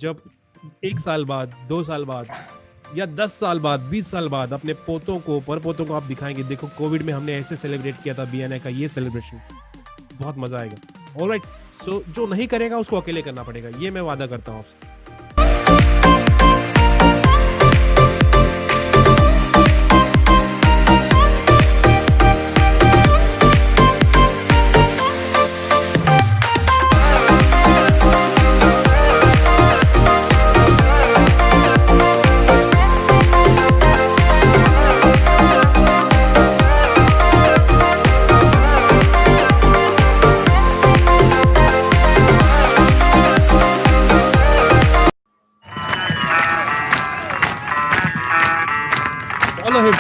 जब 1 साल बाद, 2 साल बाद या 10 साल बाद, 20 साल बाद अपने पोतों को, परपोतों को आप दिखाएंगे, देखो कोविड में हमने ऐसे सेलिब्रेट किया था BNI का ये सेलिब्रेशन, बहुत मजा आएगा। ऑलराइट, सो जो नहीं करेगा उसको अकेले करना पड़ेगा, ये मैं वादा करता हूँ आपसे।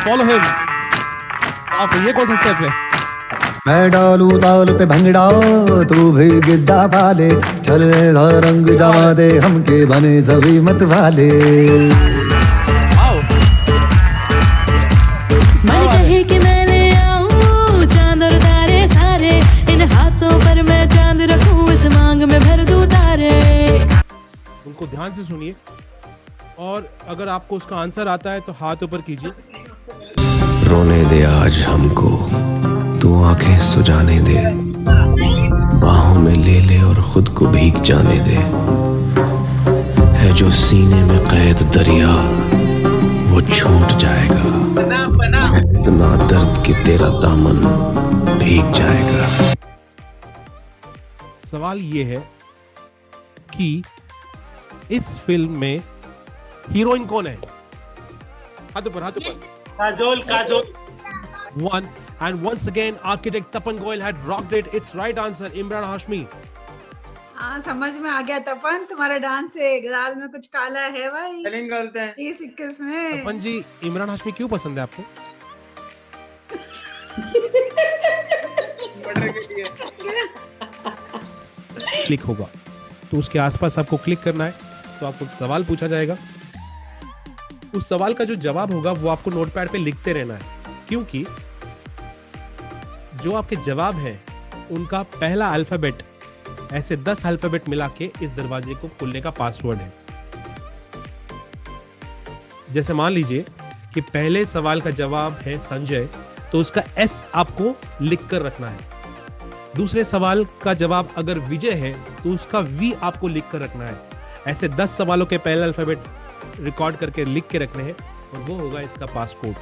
Follow him. आप ये कौन सा स्टेप है? मैं डालू ताल पे भंगड़ा, तू भी गिद्दा पाले, चलेगा रंग जमा दे हमके बने सभी मत वाले। मन कहे कि मैं ले आऊं चांद और तारे सारे, इन हाथों पर मैं चांद रखूं, इस मांग में भर दूं तारे। उनको ध्यान से सुनिए और अगर आपको उसका आंसर आता है तो हाथ ऊपर कीजिए। रोने दे आज हमको, तू आंखें सुजाने दे, बाहों में ले ले और खुद को भीग जाने दे। है जो सीने में कैद दरिया, वो छूट जाएगा। है इतना दर्द कि तेरा दामन भीग जाएगा। सवाल ये है कि इस फिल्म में हीरोइन कौन है? हाथ ऊपर, हाथ ऊपर। Kajol. One, and once again architect Tapan Goyal had rocked it. It's right answer, Imran Hashmi. हाँ, समझ में आ गया तपन, तुम्हारा डांस है, गाल में कुछ काला है भाई। चलेंगे गलत है। 21 में। तपन जी, इमरान हाशमी क्यों पसंद है आपको? क्लिक होगा तो उसके आसपास आपको क्लिक करना है, तो आपको सवाल पूछा जाएगा। उस सवाल का जो जवाब होगा वो आपको नोटपैड पे लिखते रहना है, क्योंकि जो आपके जवाब हैं उनका पहला अल्फाबेट ऐसे 10 अल्फाबेट मिला के इस दरवाजे को खोलने का पासवर्ड है। जैसे मान लीजिए कि पहले सवाल का जवाब है संजय, तो उसका एस आपको लिख कर रखना है। दूसरे सवाल का जवाब अगर विजय है तो उसका वी आपको लिख कर रखना है। ऐसे 10 सवालों के पहले अल्फाबेट रिकॉर्ड करके लिख के रखने हैं और वो होगा इसका पासपोर्ट।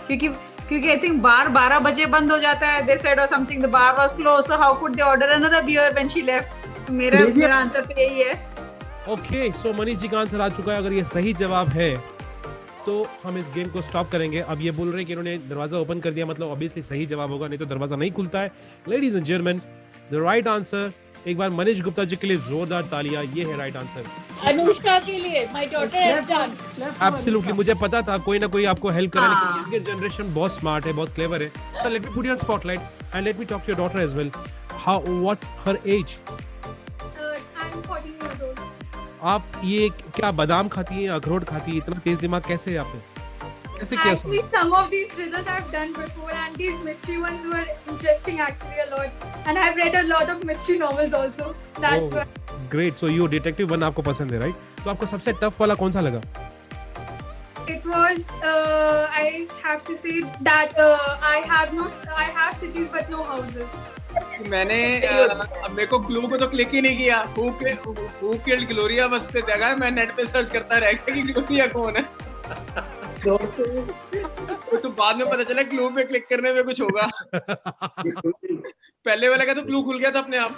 क्योंकि आई थिंक बार 12 बजे बंद हो जाता है। They said or something the bar was closed, so how could they order another beer when she left? मेरा आंसर तो यही है। ओके, सो मनीष जी का आंसर आ चुका है। अगर ये सही जवाब है तो हम इस गेम को स्टॉप करेंगे। अब ये बोल रहे हैं कि इन्होंने दरवाजा ओपन कर दिया, मतलब ऑब्वियसली सही जवाब होगा, नहीं तो दरवाजा नहीं खुलता है। Ladies and gentleman, the right answer, एक बार मनीष गुप्ता जी के लिए जोरदार तालियां। ये है राइट आंसर। अनुष्का के लिए, my daughter has done. Absolutely, मुझे पता था कोई ना कोई आपको हेल्प करेगा, लेकिन यंगर जनरेशन बहुत स्मार्ट है, बहुत क्लेवर है। So let me put you on spotlight and let me talk to your daughter as well. How, what's her age? I am 14 years old. आप ये क्या बादाम खाती हैं, अखरोट खाती हैं? इतना तेज दिमाग कैसे है आपने? कैसे किया? Actually, some of these riddles I've done before, and these mystery ones were interesting actually a lot. And I've read a lot of mystery novels also. That's why. Great, so you detective बनना आपको पसंद है, right? तो आपको सबसे tough वाला कौन सा लगा? It was. I have to say that I have cities but no houses. मैंने मेरे को क्लू को तो क्लिक ही नहीं किया। Who killed Gloria बस पे देखा है, मैं नेट पे सर्च करता रह गया कि ग्लोरिया कौन है। तो बाद में पता चला क्लू पे क्लिक करने में कुछ होगा। पहले वाला का तो क्लू खुल गया था अपने आप।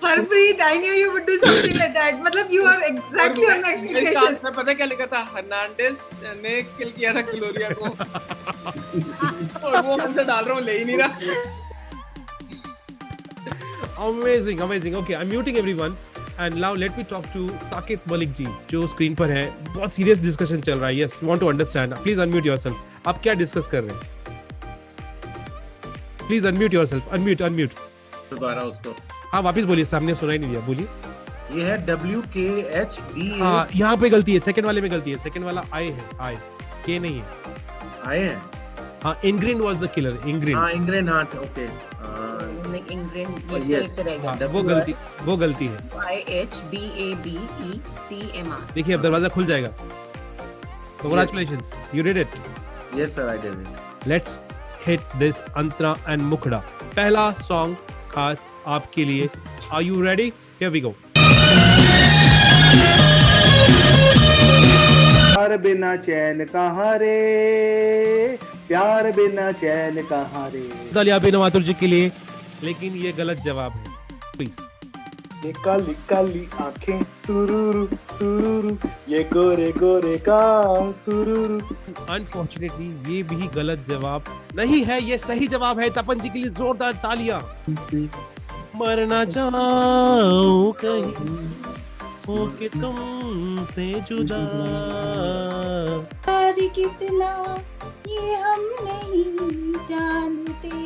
Harpreet, I knew you would do something like that. मतलब you are exactly on my expectations. मैं पता क्या लिखा था, हर्नांडेस ने किल किया था ग्लोरिया को। और वो आंसर डाल रहा हूँ, ले ही नहीं रहा। Amazing, amazing. Okay, I'm muting everyone. And now let me talk to Saket Malik जी, जो स्क्रीन पर है। बहुत सीरियस डिस्कशन चल रहा है। Yes, we want to understand. Please unmute yourself. आप क्या डिस्कस कर रहे हैं? Please unmute yourself. Unmute. दोबारा उसको। हाँ, वापस बोलिए, सामने सुनाई नहीं दिया, बोलिए। ये है WKHB। हाँ, यहाँ पे गलती है, सेकंड वाले में गलती है। सेकंड वाला I है, I, K नहीं है। आए हैं। हाँ, Ingrid was the killer. Ingrid. हाँ इंग्रेन हाँ ओके yes. हाँ, वो गलती है। YHBABECMR. देखिए अब दरवाजा खुल जाएगा। Congratulations, you did it. Yes sir, I did it. Let's hit this Antara and Mukhda. पहला सॉन्ग खास आपके लिए। Are you ready? Here we go. प्यार बिना चैन कहाँ रे, प्यार बिना चैन कहाँ रे। तालियां बिना माथुर जी के लिए, लेकिन ये गलत जवाब है। प्लीज। ये काली काली आंखें तुरुरु तुरुरु, ये गोरे गोरे गाल तुरुरु। अनफॉर्चुनेटली ये भी गलत जवाब नहीं है, ये सही जवाब है। तपन जी के लिए जोरदार तालियां। मरना चाहूं कहीं होके तुमसे जुदा। प्यार कितना ये हम नहीं जानते,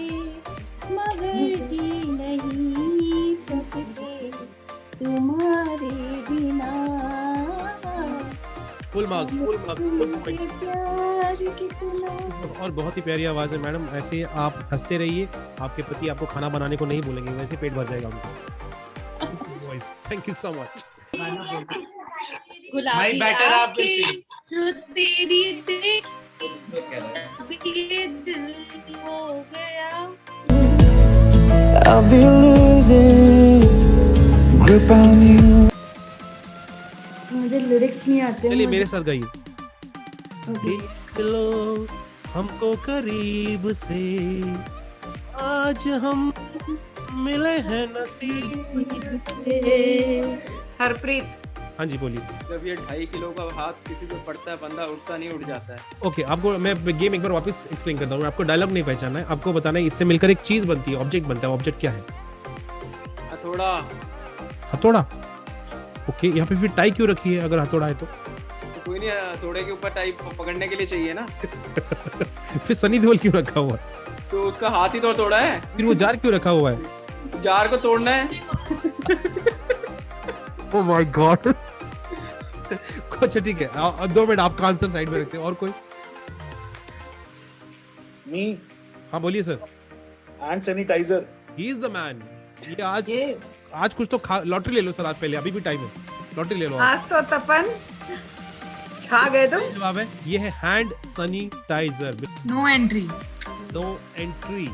मगर जी नहीं सकते तुम्हारे बिना। Full marks, full marks, full point. प्यार कितना। और बहुत ही प्यारी आवाज है मैडम। ऐसे आप हंसते रहिए, आपके पति आपको खाना बनाने को नहीं बोलेंगे, वैसे पेट भर जाएगा उनका। Thank you so much. भाई बेटर आप जो तेरी दिल हो गया। I'll be losing grip on you. मुझे लिरिक्स नहीं आते। चलिए मेरे साथ गाइए। देख लो हमको करीब से, आज हम मिले हैं नसीब से। हरप्रीत। हाँ जी बोलिए। जब ये 2.5 किलो का हाथ किसी को पड़ता है, बंदा उठता नहीं, उठ जाता है। ओके, आपको मैं गेम एक बार वापस एक्सप्लेन करता हूँ। आपको डायलॉग नहीं पहचानना है, आपको बताना है इससे मिलकर एक चीज बनती है, ऑब्जेक्ट बनता है। ऑब्जेक्ट क्या है? हथौड़ा। हथौड़ा। ओके, यहाँ पे फिर टाई क्यों रखी है अगर हथौड़ा है तो? कोई नहीं, हथौड़े के ऊपर टाइप पकड़ने के लिए चाहिए ना। फिर सनी देओल क्यों रखा हुआ है? तो उसका हाथ ही तो हथौड़ा है। फिर वो जार क्यों रखा हुआ है? जार को तोड़ना है। Oh my God. अच्छा ठीक है, 2 मिनट आपका आंसर साइड में रखते हैं। और कोई? मी हाँ बोलिए sir. Hand sanitiser. He is the man. ये आज कुछ तो लॉटरी ले लो सर, आज पहले, अभी भी टाइम है, लॉटरी ले लो आज तो तपन छा गए तुम। जवाब है ये है hand sanitiser. No entry. No entry.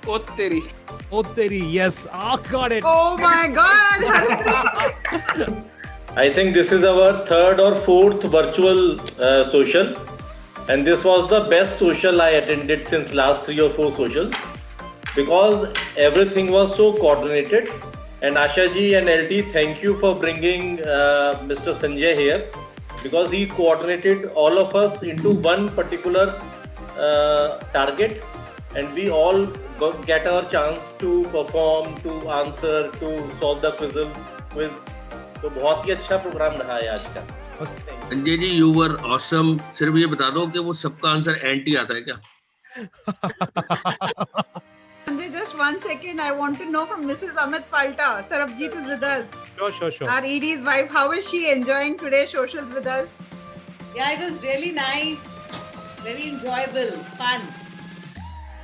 ओ तेरी। ओ तेरी, yes, got it. Oh my God. I think this is our 3rd or 4th virtual social, and this was the best social I attended since last 3 or 4 socials, because everything was so coordinated. And Asha ji and LT, thank you for bringing Mr. Sanjay here, because he coordinated all of us into one particular target, and we all get our chance to perform, to answer, to solve the quiz. तो बहुत ही अच्छा programme रहा है आज का। Sanjay ji, you were awesome. सिर्फ ये बता दो कि वो सबका आंसर एंटी आता है क्या? Sanjay, just 1 second. I want to know from Mrs. Amit Palta. Sarabjit is with us. Sure. Our ED's wife. How is she enjoying today's socials with us? Yeah, it was really nice. Very enjoyable, fun.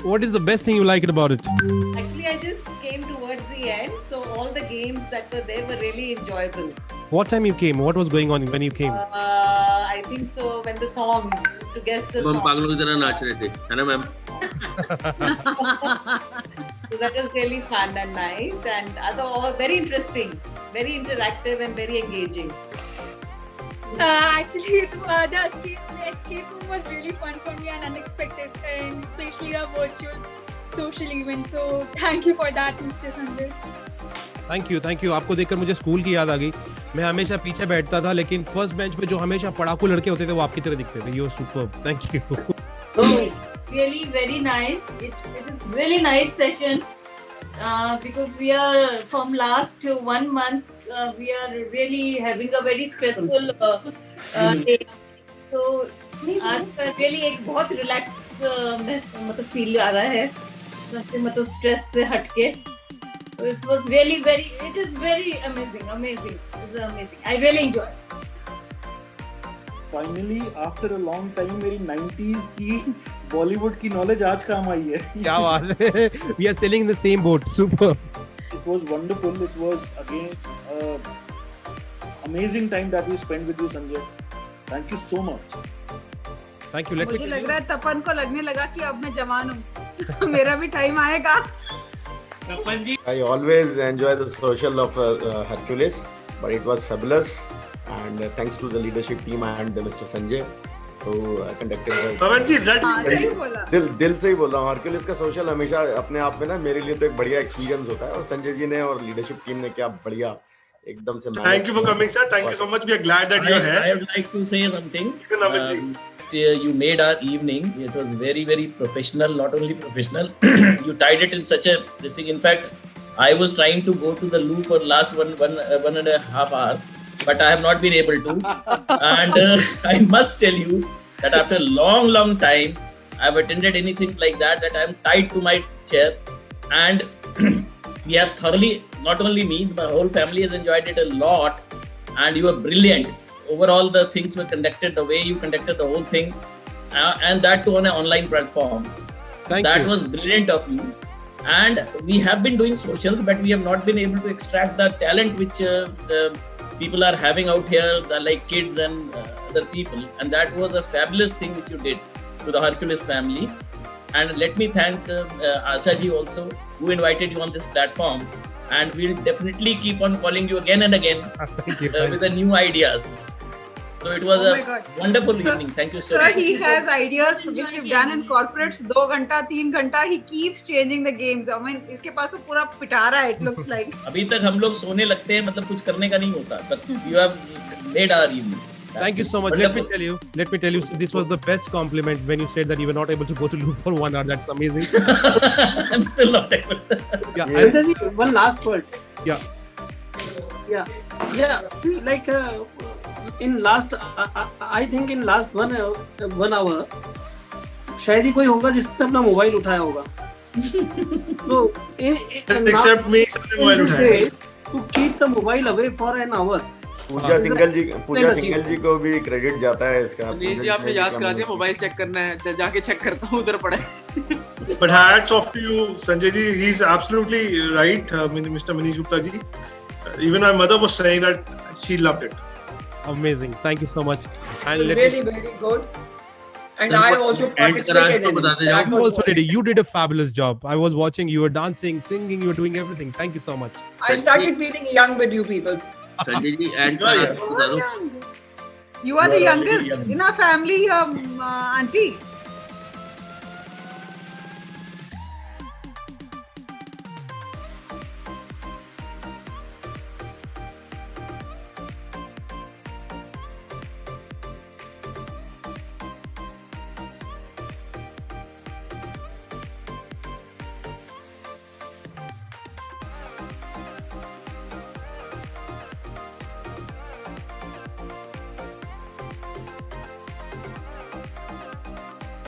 What is the best thing you liked about it? Actually, I just came towards the end, so all the games that were there were really enjoyable. What time you came? What was going on when you came? I think so when the songs, to guess the हम song. पागलों की तरह नाच रहे थे, है ना ma'am? So that was really fun and nice, and other very interesting, very interactive and very engaging. Actually, the escape room was really fun for me and unexpected, and especially a virtual social event. So thank you for that, Mr. Sanjay. Thank you. आपको देखकर मुझे school की याद आ गई। मैं हमेशा पीछे बैठता था, लेकिन फर्स्ट बेंच पे जो हमेशा पढ़ाकू लड़के होते थे वो आपकी तरह दिखते थे। You are superb, thank you. Really very nice. It is really nice session. Because we are from last 1 month, we are really having a very stressful day. So आज का really एक बहुत relax मतलब feel आ रहा है, मतलब stress से हटके। So it was really it is very amazing. It's amazing. I really enjoyed. Finally after a long time मेरी 90s की बॉलीवुड की नॉलेज आज काम आई है. क्या बात है. We are sailing in the same boat. Super. It was wonderful. It was again amazing time that we spent with you, Sanjay. Thank you so much. Thank you. Let me मुझे tell लग you. रहा है तपन को लगने लगा कि अब मैं जवान हूँ. मेरा भी टाइम आएगा. तपन जी, I always enjoy the social of Hercules, but it was fabulous, and thanks to the leadership team and Mr. Sanjay who conducted the. तपन जी, हाँ, सही बोला. दिल से ही बोल रहा हूँ. हरक्यूलिस का सोशल हमेशा अपने आप में ना मेरे लिए तो एक बढ़िया एक्सपीरियंस होता है, और संजय जी ने और लीडरशिप टीम ने क्या बढ़िया एकदम से. Thank you for coming, sir. Thank you so much. We are glad that you are here. I would like to say something. Naman ji. You made our evening. It was very, very professional. Not only professional, you tied it in such a this thing. In fact, I was trying to go to the loo for last one and a half hours, but I have not been able to. And I must tell you that after a long time, I've attended anything like that. That I'm tied to my chair, and we have thoroughly, not only me, my whole family has enjoyed it a lot. And you were brilliant. Overall, the things were conducted the way you conducted the whole thing, and that too on an online platform. Thank That you. was brilliant of you. And we have been doing socials, but we have not been able to extract the talent which the people are having out here, like kids and other people. And that was a fabulous thing which you did to the Hercules family. And let me thank Asha ji also, who invited you on this platform. And we'll definitely keep on calling you again and again Thank you. with the new ideas. So it was Oh my a God. wonderful Sir- evening. Thank you so Sir, much. he has ideas which we've done in corporates. 2 घंटा 3 घंटा he keeps changing the games. I mean, इसके पास तो पूरा पिटारा है. It looks like. अभी तक हम लोग सोने लगते हैं, मतलब कुछ करने का नहीं होता. But you have made our evening. Thank you so much. Wonderful. Let me tell you, this was the best compliment when you said that you were not able to go to loo for 1 hour. That's amazing. I'm still not able. Yeah, One last word. yeah. Like in last, I think in last 1 hour, शायद ही कोई होगा जिसने अपना mobile उठाया होगा. So, Except me, सबने mobile उठाया. To keep the mobile away for an hour. Pooja Singal ji को भी क्रेडिट जाता है इसका. अनिल जी आपने याद करा दिया, मोबाइल चेक करना है, जाके चेक करता हूँ, उधर पड़ा है. But hats off to you, Sanjay ji. He's absolutely right, Mr. Manish Gupta ji. Even my mother was saying that she loved it. Amazing. Thank you so much. And Very good. And I also participated in it. You also did it. You did a fabulous job. I was watching. You were dancing, singing. You were doing everything. Thank you so much. I started feeling young with you people. Sanjay ji and You are the youngest in our family, auntie.